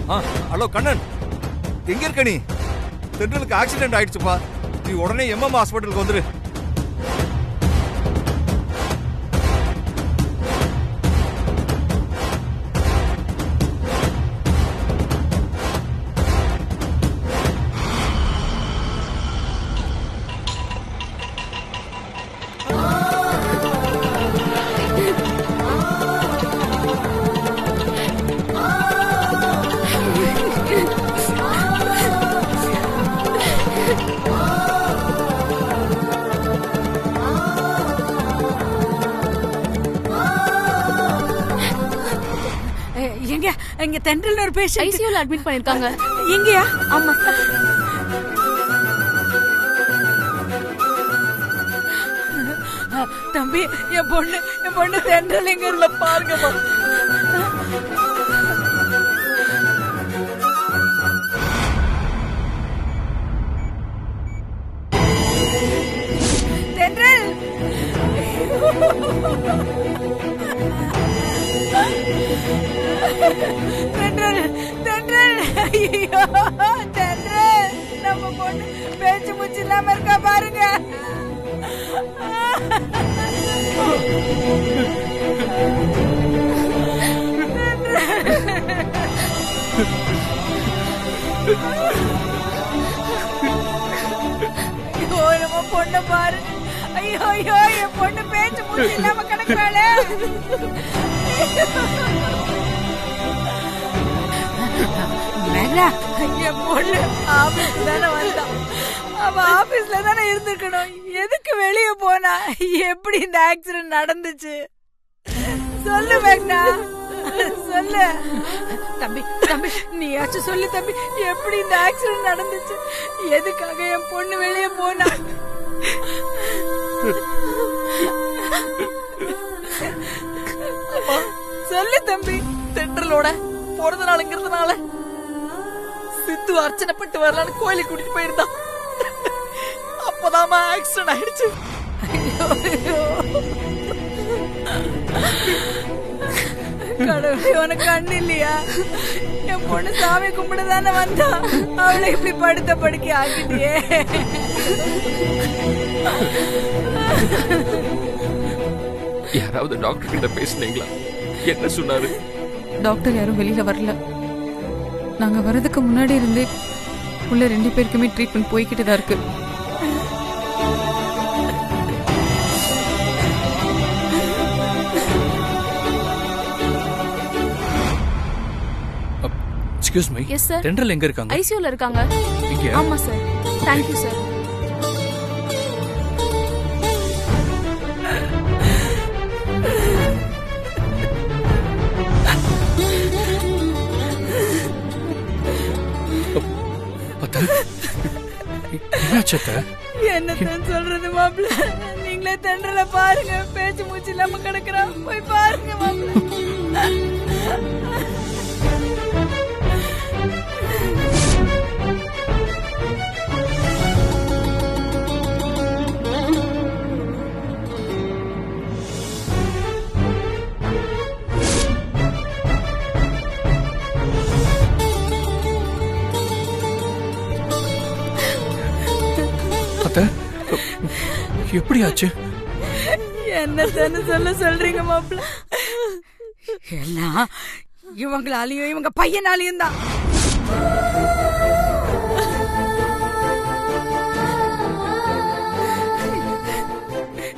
Hello Kannan, எங்க இருக்க நீ? தென்றலுக்கு ஆக்சிடென்ட் ஆயிடுச்சுப்பா. நீ உடனே எம்எம் ஹாஸ்பிட்டலுக்கு வந்துரு. இங்க தென்றல் ஒரு பேஷண்ட் ஐசியூல அட்மிட் பண்ணிருக்காங்க. இங்கயா? ஆமா சார். தம்பி, என் பொண்ணு தென்றல் எங்க இல்ல பாருங்கம்மா. தென்றல் தென்றல் தென்றல், ஐயோ தென்றல், நம்ம பொண்ணு பேச்சு மூச்சு இல்லாம இருக்கா பாருங்க. ஐயோ நம்ம பொண்ண பாரு. ஐயோ ஐயோ, என் பொண்ணு பேச்சு மூச்சு இல்லாம கிடக்குறாளே. என் பொண்ணு ஆபீஸ்ல தானே வந்தான். அவ ஆபீஸ்ல தானே இருந்திருக்கணும். எதுக்கு வெளியே போனா? எப்படி இந்த ஆக்சிடென்ட் நடந்துச்சு சொல்லு மேக்னா, சொல்லு. தம்பி தம்பி, நீயாச்சும் சொல்லு தம்பி, எப்படி இந்த ஆக்சிடென்ட் நடந்துச்சு? எதுக்காக என் பொண்ணு வெளியே போனா? சொல்லு தம்பி. தென்றலோட பிறந்த நாளுங்கிறதுனால சித்து அர்ச்சனை பட்டு வரலான்னு கோயிலுக்கு கூட்டிட்டு போயிருந்தான். அப்பதான் ஆக்சிடென்ட் ஆயிடுச்சு. கடவுளே, உனக்கு கண்ணு இல்லையா? என் பொண்ணு சாமி கும்பிடுதானே வந்தா, அவளை இப்படி படுத்த படுக்கை ஆக்கிட்டியே. யாராவது டாக்டர் கிட்ட பேசுனீங்களா? என்ன சொன்னாரு? டாக்டர் யாரும் வெளியில வரல. நாங்க வரதுக்கு முன்னாடி இருந்தே உள்ள 2 பேருக்குமே ட்ரீட்மெண்ட் போய்கிட்டு தான் இருக்கு. Excuse me. Yes sir. தென்றல் எங்க இருக்காங்க? ஐசியூல இருக்காங்க. இங்க? ஆமா சார். Thank you sir. என்னத்தான் சொல்றது மாப்பிள்ள, நீங்களே தென்றல பாருங்க, பேச்சு மூச்சு இல்லாம கிடக்குறா. போய் பாருங்க மாப்பிள்ள. எப்படி ஆச்சு? என்னன்னு சொல்றீங்க மாப்பிள்ள? எல்லாம் இவங்களாலையும் இவங்க பையனாலையும் தான்.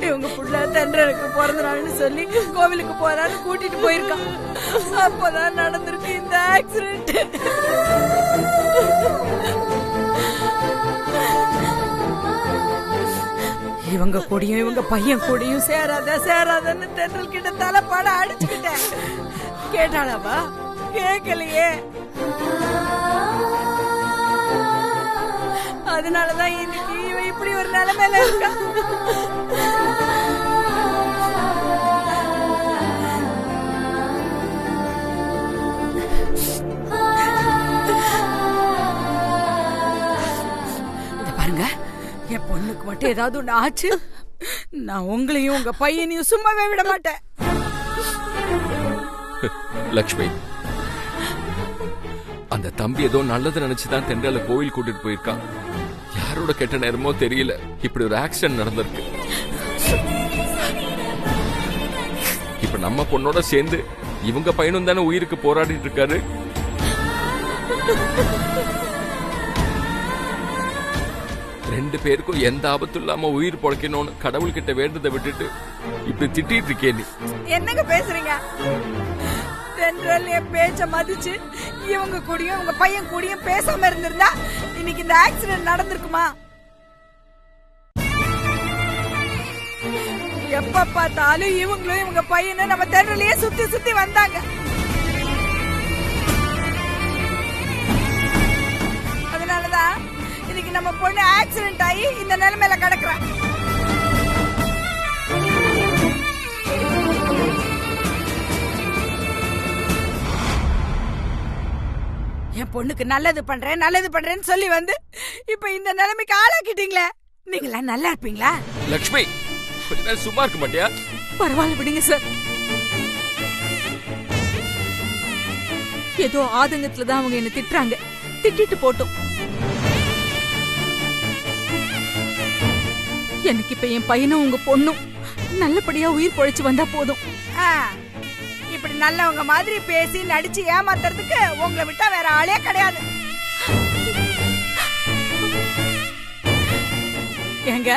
இவங்க புள்ள தென்றலுக்கு பிறந்த நாள்னு சொல்லி கோவிலுக்கு போறான்னு கூட்டிட்டு போயிருக்கான். அப்பதான் நடந்திருக்கு இந்த ஆக்சிடென்ட். இவங்க கூடயும் இவங்க பையன் கூடயும் சேராதன்னு தென்றல் கிட்ட தலைப்பாட அடிச்சுக்கிட்டேன். கேட்டாளாவா? கேட்கலையே. அதனாலதான் இன்னைக்கு இவ இப்படி ஒரு நிலைமையில இருக்கா. பாருங்க, என் பொண்ணுக்கு மட்டும் ஏதாவது ஒண்ணு ஆச்சு, நான் உங்களையும் உங்க பையனையும் சும்மாவே விட மாட்டேன். லக்ஷ்மி, அந்த தம்பி ஏதோ நல்லது நினைச்சுதான் தென்றல கோவில் கூட்டிட்டு போயிருக்கான். யாரோட கெட்ட நேரமோ தெரியல, இப்படி ஒரு ஆக்சிடென்ட் நடந்திருக்கு. இப்ப நம்ம பொண்ணோட சேர்ந்து இவங்க பையனும் தானே உயிருக்கு போராடிட்டு இருக்காரு. ரெண்டு பேருக்கும் எந்த ஆபத்தும் இல்லாம உயிர் பொழைக்கணும்னு கடவுள்கிட்ட வேண்டதை விட்டுட்டு இப்படி திட்டிட்டு இருக்கே நீ. என்னங்க பேசுறீங்க? தென்றல் என் பேச்ச மதிச்சு இவங்க கூடயும் உங்க பையன் கூடயும் பேசாம இருந்திருந்தா இன்னைக்கு இந்த ஆக்சிடென்ட் நடந்திருக்குமா? எப்ப பார்த்தாலும் இவங்களும் இவங்க பையனும் நம்ம தென்றலையே சுத்தி சுத்தி வந்தாங்க. அதனாலதான் இன்னைக்கு நம்ம பொண்ணு ஆக்சிடென்ட் ஆகி இந்த நிலைமையில கிடக்குறா. என் பொண்ணுக்கு நல்லது பண்றேன்னு சொல்லி வந்து இப்ப இந்த நிலைமைக்கு ஆளாக்கிட்டீங்களே. நீங்களா நல்லா இருப்பீங்களா? லக்ஷ்மி, கொஞ்ச நேரம் சும்மா இருக்க மாட்டியா? பரவாயில்ல விடுங்க சார். ஏதோ ஆதங்கத்துலதான் அவங்க என்ன திட்டுறாங்க. திட்டிட்டு போட்டோம். எனக்கு இப்ப என் பையனும் உங்க பொண்ணும் நல்லபடியா உயிர் பொழைச்சு வந்தா போதும். இப்படி நல்லவங்க மாதிரி பேசி நடிச்சு ஏமாத்துறதுக்கு உங்களை விட்டா வேற ஆளே கிடையாது. ஏங்க,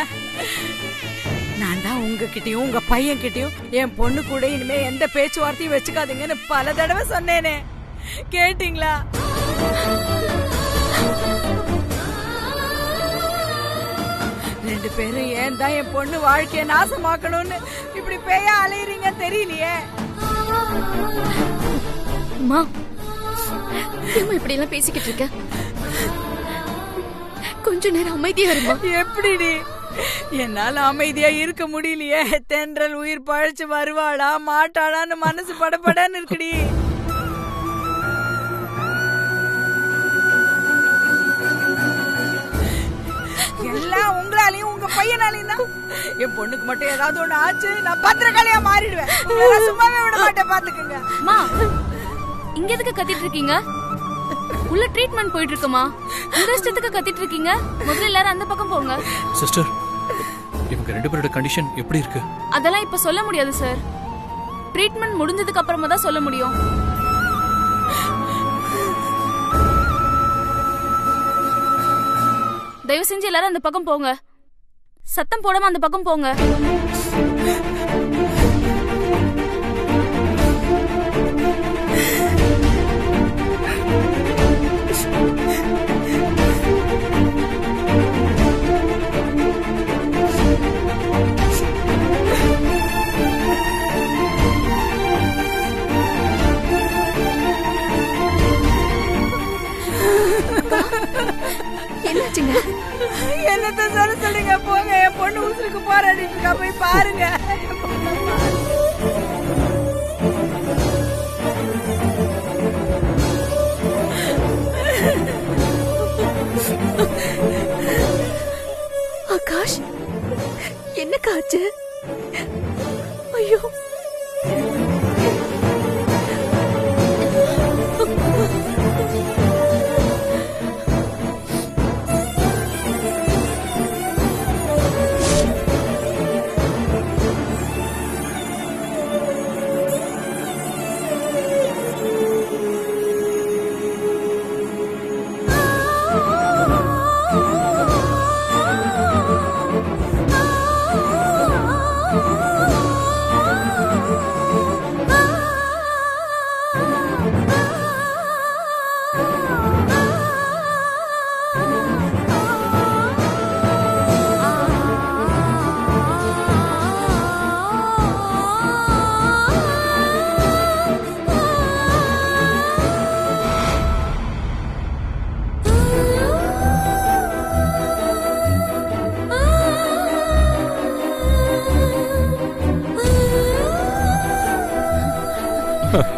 நான் தான் உங்ககிட்டயும் உங்க பையன் கிட்டயும் என் பொண்ணு கூட இனிமே எந்த பேச்சுவார்த்தையும் வச்சுக்காதீங்கன்னு பல தடவை சொன்னேனே, கேட்டீங்களா? ரெண்டு பேரும் ஏன் தான் என் பொண்ணு வாழ்க்கைய நாசமாக்கணும்னு இப்படி பேயா அலையறீங்க தெரியலையே. அம்மா, ஏம்மா இப்படி எல்லாம் பேசிக்கிட்டு இருக்க? கொஞ்ச நேரம் அமைதியா இருமா. எப்படிடி? என்னால அமைதியா இருக்க முடியலையே. தென்றல் உயிர் பழைச்சு வருவாளா மாட்டாளான்னு மனசு படபடன்னு இருக்குடி. எல்லாம் உங்களாலையும் உங்க பையனாலையும் தான். என் பொண்ணுக்கு மட்டும் ஏதாவது ஒண்ணு ஆச்சு, நான் பத்திரக்காளியா மாறிடுவேன். சும்மாவே விட மாட்டேன், பாத்துக்கங்க. அம்மா, இங்க எதுக்கு கத்திட்டு இருக்கீங்க? உள்ள ட்ரீட்மெண்ட் போயிட்டு இருக்குமா? உங்க இஷ்டத்துக்கு கத்திட்டு இருக்கீங்க. முதல்ல எல்லாரும் அந்த பக்கம் போங்க. சிஸ்டர், இவங்க ரெண்டு பேரோட கண்டிஷன் எப்படி இருக்கு? அதெல்லாம் இப்ப சொல்ல முடியாது சார். ட்ரீட்மெண்ட் முடிஞ்சதுக்கு அப்புறமா தான் சொல்ல முடியும். தயவு செஞ்சு எல்லாரும் அந்த பக்கம் போங்க. சத்தம் போடாம அந்த பக்கம் போங்க. என்னாச்சுங்க? என்னத்த சொல்ல சொல்லுங்க, போங்க. என் பொண்ணு உசுருக்கு போராடிட்டு இருக்கா, போய் பாருங்க. ஆகாஷ், என்ன காச்சு? ஐயோ,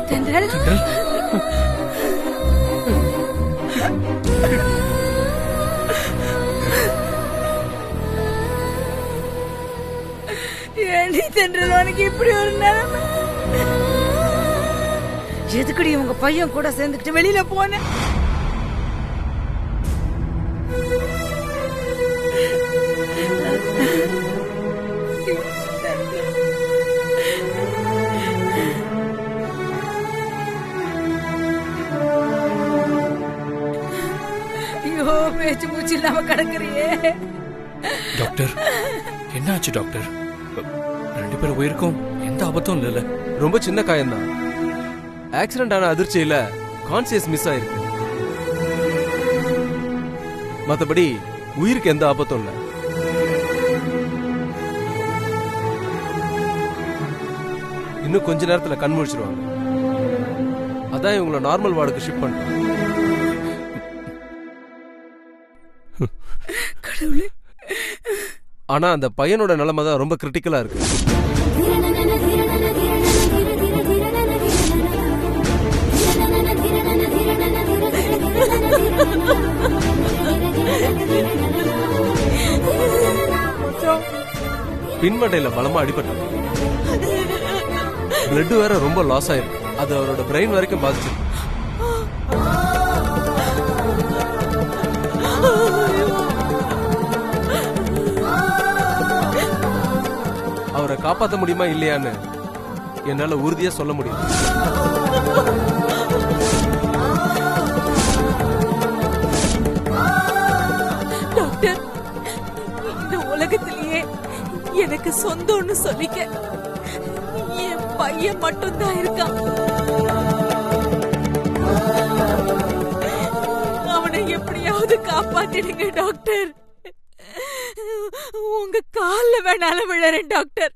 தென்றல், ஏண்டி தென்றல் உனக்கு இப்படி ஒரு நிலைமை? எதுக்குடி உங்க பையன் கூட சேர்ந்துக்கிட்டு வெளியில போன? முடியாம கிடக்குறியே. டாக்டர் என்னாச்சு டாக்டர்? 2 பேர் உயிருக்கும் எந்த ஆபத்தும் இல்லைல்ல? ரொம்ப சின்ன காயம்தான். ஆக்சிடென்ட் ஆன அதிர்ச்சியில கான்சியஸ் மிஸ் ஆயிருக்கு. மத்தபடி உயிருக்கு எந்த ஆபத்தும் இல்ல. இன்னும் கொஞ்ச நேரத்துல கண் முழிச்சிருவாங்க. அதான் இவங்களை நார்மல் வார்டுக்கு ஷிஃப்ட் பண்ணிட்டோம். கடவுளே. ஆனா அந்த பையனோட நிலைமை தான் ரொம்ப கிரிட்டிக்கலா இருக்கு. பின்மண்டையில பலமா அடிபட்டாங்க. பிளட் வேற ரொம்ப லாஸ் ஆயிருக்கு. அது அவரோட பிரெயின் வரைக்கும் பாதிச்சிருக்கு. அவரை காப்பாற்ற முடியுமா இல்லையான்னு என்னால உறுதியா சொல்ல முடியும். டாக்டர், இந்த உலகத்திலேயே எனக்கு சொந்தம்னு சொல்லிக்க என் பையன் மட்டும்தான் இருக்கான். அவனை எப்படியாவது காப்பாத்திடுங்க டாக்டர். உங்க கால்ல வேணாலும் விழறேன் டாக்டர்.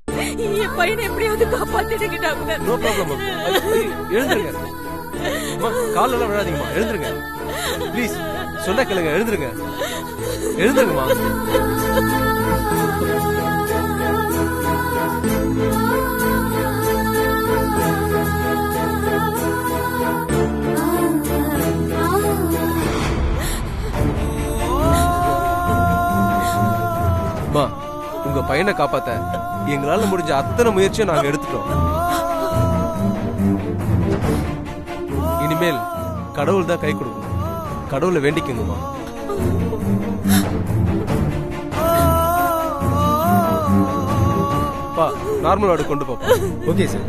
என் பையனை எப்படியாவது காப்பாத்திடுங்க டாக்டர். No problem. எழுந்துருங்க. காலெல்லாம் விழாதீங்கம்மா, எழுந்துருங்க ப்ளீஸ். சொன்ன கேளுங்க, எழுந்துருங்க. எழுந்துருங்கம்மா. உங்க பையனை காப்பாத்த எங்களால முடிஞ்ச அத்தனை முயற்சியும் நாங்க எடுத்துட்டோம். இனிமேல் கடவுள் தான் கை கொடுக்கணும். கடவுளை வேண்டிக்குங்கம்மா. பா, நார்மல் வார்டு கொண்டு போப்பா. Okay sir.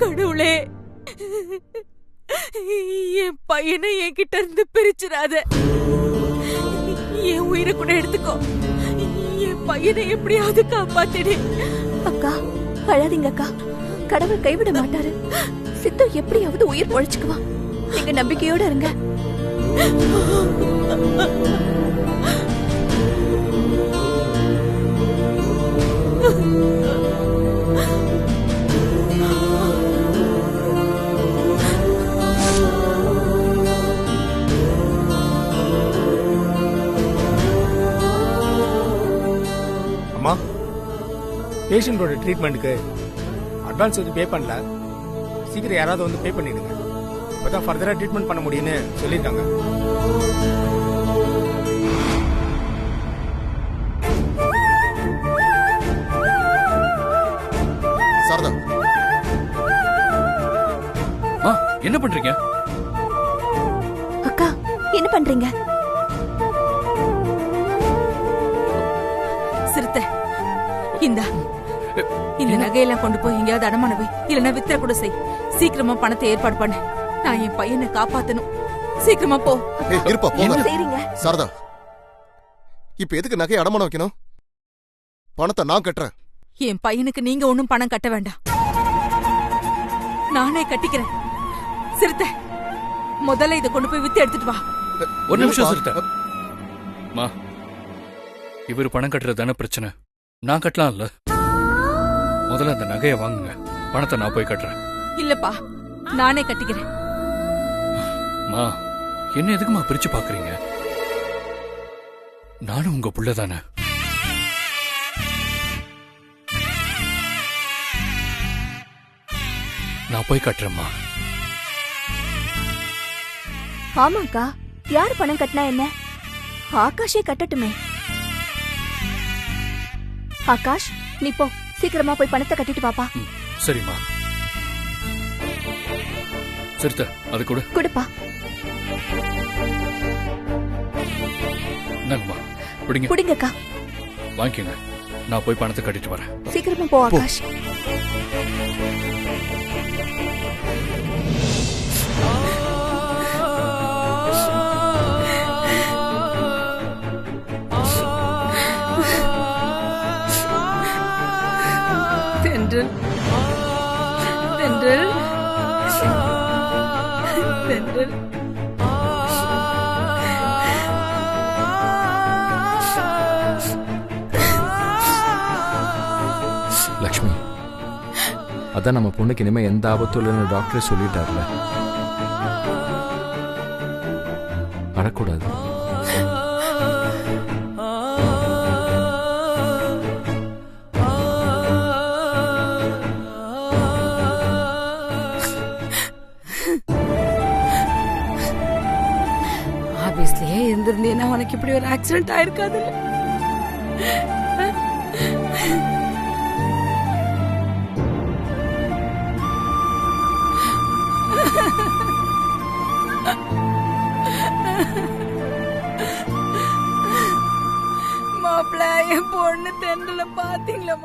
கடவுளே, என் பையனை என்கிட்ட இருந்து பிரிச்சிடாத. என் உயிரை கூட எடுத்துக்கோ. என் பையனை எப்படியாவது காப்பாத்திடு. அக்கா, அழாதீங்க அக்கா. கடவுள் கைவிட மாட்டாரு. சித்து எப்படியாவது உயிர் பொழைச்சுக்குவான். நீங்க நம்பிக்கையோட இருங்க. அம்மா, பேஷண்டோட ட்ரீட்மெண்ட்டுக்கு அட்வான்ஸ் வந்து பே பண்ணல. சீக்கிரம் யாராவது வந்து பே பண்ணிடுங்க. இப்பதான் ஃபர்தரா ட்ரீட்மெண்ட் பண்ண முடியும்னு சொல்லியிருக்காங்க. சாரதா, என்ன பண்றீங்க? அக்கா, என்ன பண்றீங்க? சிறுத்தை, இந்த நகையெல்லாம் கொண்டு போய் எங்கேயாவது அடமான வை. இல்லைன்னா வித்திர கூட செய். சீக்கிரமா பணத்தை ஏற்பாடு பண்ணு. நான் என் பையனை காப்பாத்தணும். சீக்கிரமா போ. இருப்பா, போங்க. சரிங்க. சாரதா, இப்ப எதுக்கு நகையை அடமானம் வைக்கணும்? பணத்தை நான் கட்டுறேன். என் பையனுக்கு நீங்க ஒண்ணும் பணம் கட்ட வேண்டாம். நானே கட்டிக்கிறேன். சிறுத்தை, முதல்ல இதை கொண்டு போய் வித்து எடுத்துட்டு வா. ஒரு நிமிஷம் சிறுத்தை. மா, இவர் பணம் கட்டுறது தானே பிரச்சனை. நான் கட்டலாம்ல. முதல்ல அந்த நகையை வாங்குங்க. பணத்தை நான் போய் கட்டுறேன். இல்லப்பா, நானே கட்டிக்கிறேன். மா, என்ன எதுக்குமா பிரிச்சு பாக்குறீங்க? நானும் உங்க புள்ள தானே. நான் போய் கட்டுறேம்மா. ஆமாக்கா, யார் பணம் கட்டினா என்ன? ஆகாஷே கட்டட்டுமே. ஆகாஷ், நீ போ. சீக்கிரமா போய் பணத்தை கட்டிட்டு பாப்பா. சரிம்மா. சிறுத்தை, அது கூட கொடுப்பா. என்னங்கம்மா, பிடிங்க. பிடிங்கக்கா. வாங்கிக்கங்க. நான் போய் பணத்தை கட்டிட்டு வரேன். சீக்கிரமா போ ஆகாஷ். தென்றல் லக்ஷ்மி, அதான் நம்ம பொண்ணுக்கு இனிமே எந்த ஆபத்தும் இல்லைன்னு டாக்டரே சொல்லிட்டார்ல. அழக்கூடாது. ஆபீஸ்லயே இருந்திருந்தேன்னா உனக்கு இப்படி ஒரு ஆக்சிடென்ட் ஆயிருக்காதுல்ல. மாப்பிள்ள, என் பொண்ணு தென்றல பாத்தீங்களா?